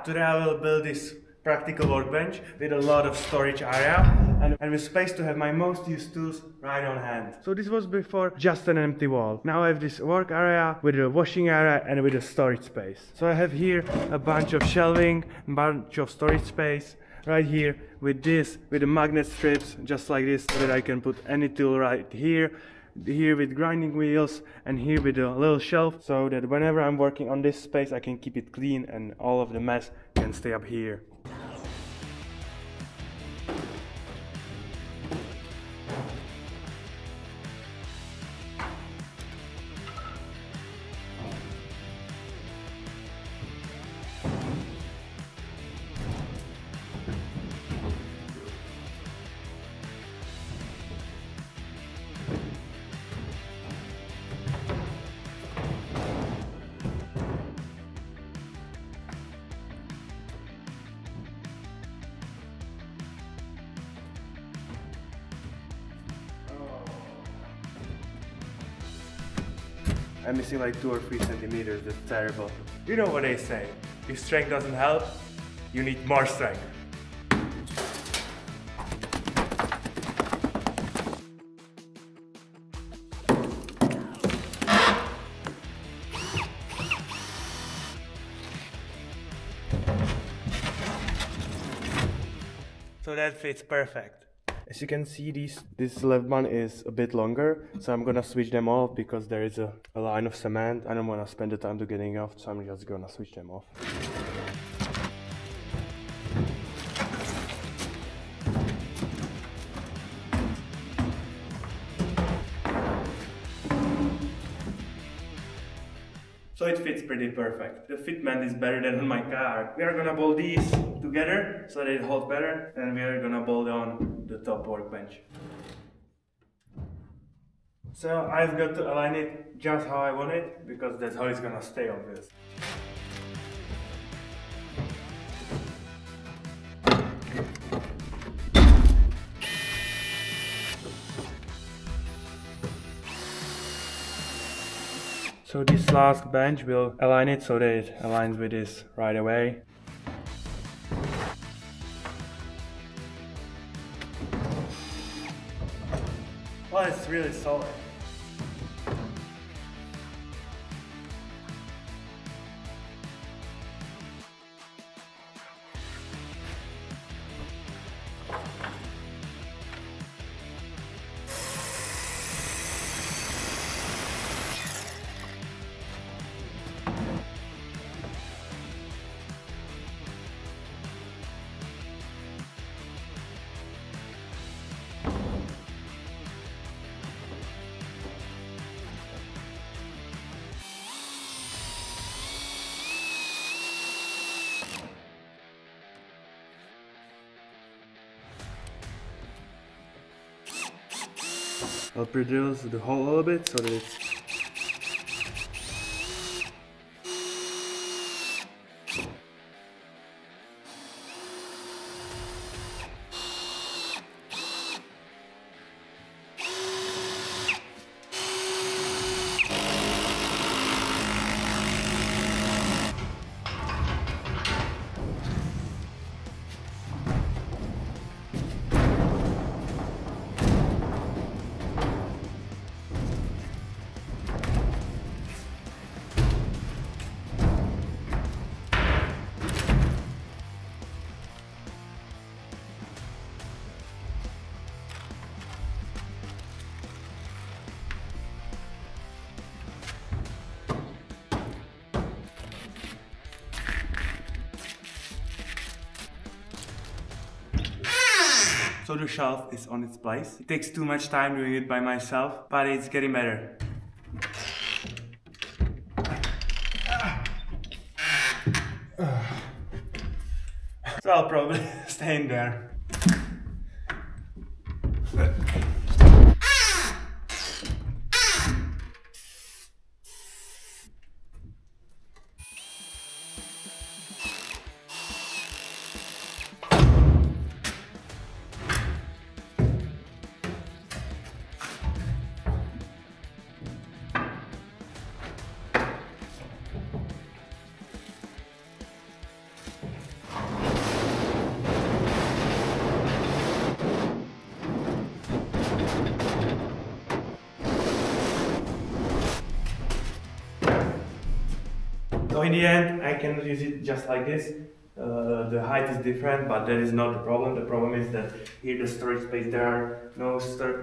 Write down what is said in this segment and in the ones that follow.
Today I will build this practical workbench with a lot of storage area and with space to have my most used tools right on hand. So this was before just an empty wall. Now I have this work area with a washing area and with a storage space. So I have here a bunch of shelving, a bunch of storage space. Right here with this, with the magnet strips, just like this, so that I can put any tool right here. Here with grinding wheels, and here with a little shelf, so that whenever I'm working on this space I can keep it clean and all of the mess can stay up here. I'm missing like 2 or 3 centimeters, that's terrible. You know what they say, if strength doesn't help, you need more strength. So that fits perfect. As you can see, this left one is a bit longer, so I'm gonna switch them off because there is a line of cement. I don't wanna spend the time to getting off, so I'm just gonna switch them off. So it fits pretty perfect. The fitment is better than on my car. We are gonna bolt these together so that it holds better, and we are gonna bolt on the top workbench. So I've got to align it just how I want it, because that's how it's gonna stay on this. So this last bench will align it so that it aligns with this right away. Well, it's really solid. I'll pre-drill the hole a little bit so that it's... So the shelf is on its place. It takes too much time doing it by myself, but it's getting better. So I'll probably stay in there. So in the end, I can use it just like this. The height is different, but that is not the problem. The problem is that here the storage space, there are no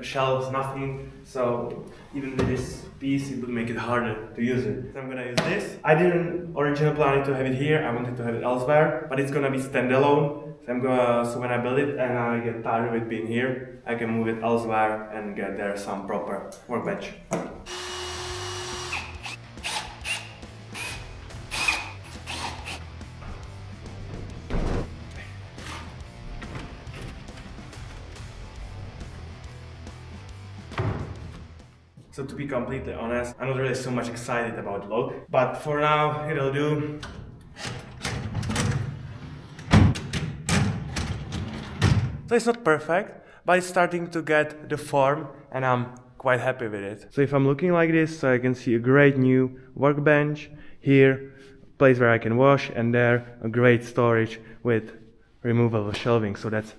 shelves, nothing. So even with this piece, it would make it harder to use it. So I'm gonna use this. I didn't originally plan to have it here. I wanted to have it elsewhere, but it's gonna be standalone. So when I build it and I get tired of it being here, I can move it elsewhere and get there some proper workbench. So to be completely honest, I'm not really so much excited about the look, but for now it'll do. So it's not perfect, but it's starting to get the form and I'm quite happy with it. So if I'm looking like this, so I can see a great new workbench here, place where I can wash, and there a great storage with removable shelving. So that's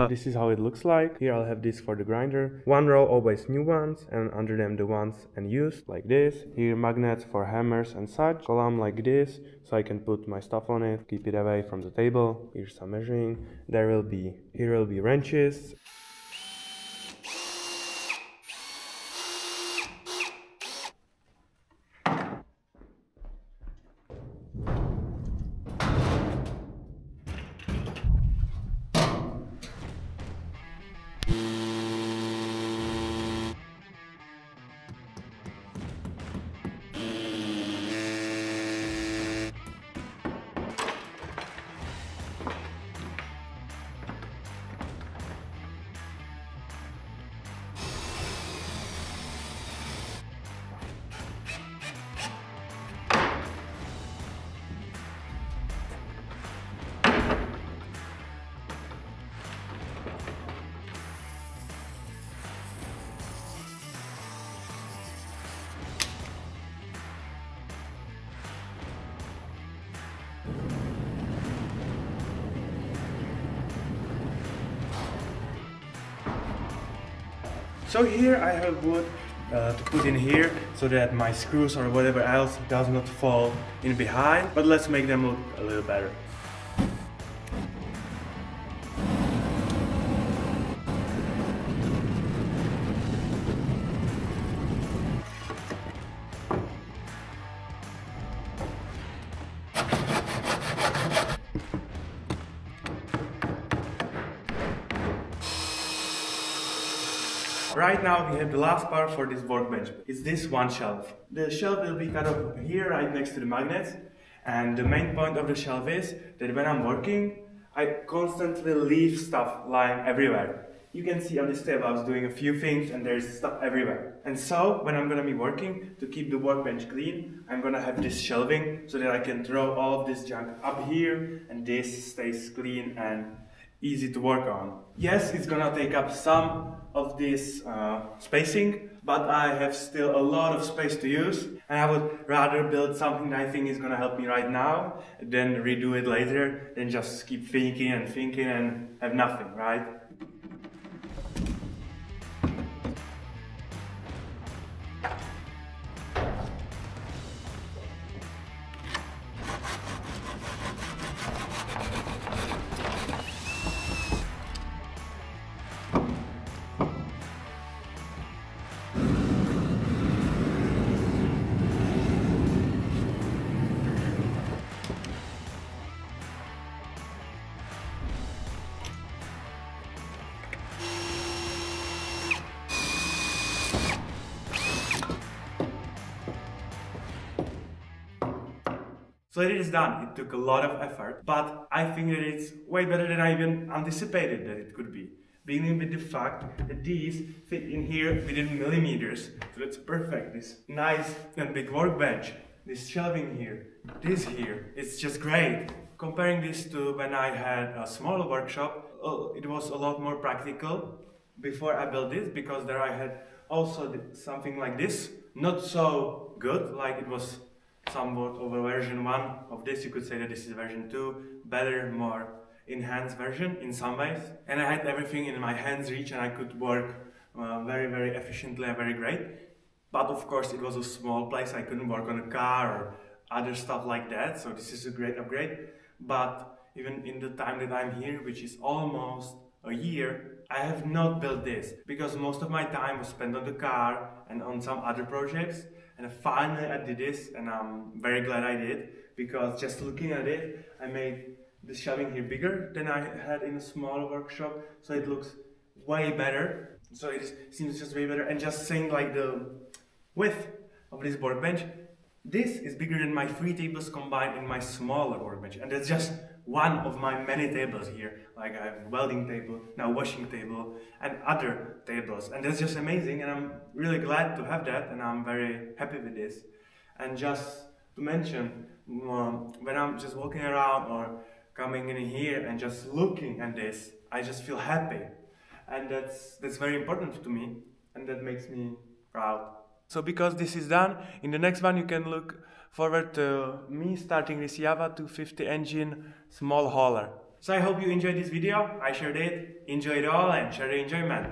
this is how it looks like. Here I'll have this for the grinder. One row always new ones, and under them the ones unused, like this. Here magnets for hammers and such. Column like this, so I can put my stuff on it, keep it away from the table. Here's some measuring. Here will be wrenches. So here I have wood to put in here so that my screws or whatever else does not fall in behind, but let's make them look a little better. Right now we have the last part for this workbench. It's this one shelf. The shelf will be kind of here right next to the magnets, and the main point of the shelf is that when I'm working, I constantly leave stuff lying everywhere. You can see on this table I was doing a few things and there's stuff everywhere. And so when I'm gonna be working, to keep the workbench clean, I'm gonna have this shelving so that I can throw all of this junk up here and this stays clean and easy to work on. Yes, it's gonna take up some of this spacing, but I have still a lot of space to use, and I would rather build something that I think is gonna help me right now than redo it later, than just keep thinking and have nothing, right? So it is done. It took a lot of effort, but I think that it's way better than I even anticipated that it could be. Beginning with the fact that these fit in here within millimeters. So that's perfect. This nice and big workbench, this shelving here, this here, it's just great. Comparing this to when I had a smaller workshop, it was a lot more practical before I built this, because there I had also something like this, not so good, like it was somewhat over version 1 of this. You could say that this is version 2, better, more enhanced version in some ways. And I had everything in my hands reach and I could work very efficiently and very great. But of course it was a small place, I couldn't work on a car or other stuff like that, so this is a great upgrade. But even in the time that I'm here, which is almost a year, I have not built this because most of my time was spent on the car and on some other projects. And finally I did this, and I'm very glad I did, because just looking at it, I made the shelving here bigger than I had in a small workshop, so it looks way better. So it seems just way better. And just saying like the width of this workbench, this is bigger than my 3 tables combined in my smaller workbench, and that's just one of my many tables here. Like I have a welding table, now washing table, and other tables, and that's just amazing, and I'm really glad to have that, and I'm very happy with this. And just to mention, when I'm just walking around or coming in here and just looking at this, I just feel happy, and that's very important to me, and that makes me proud. So because this is done, in the next one you can look forward to me starting this Java 250 engine small hauler. So I hope you enjoyed this video. I sure did. Enjoy it all and share the enjoyment.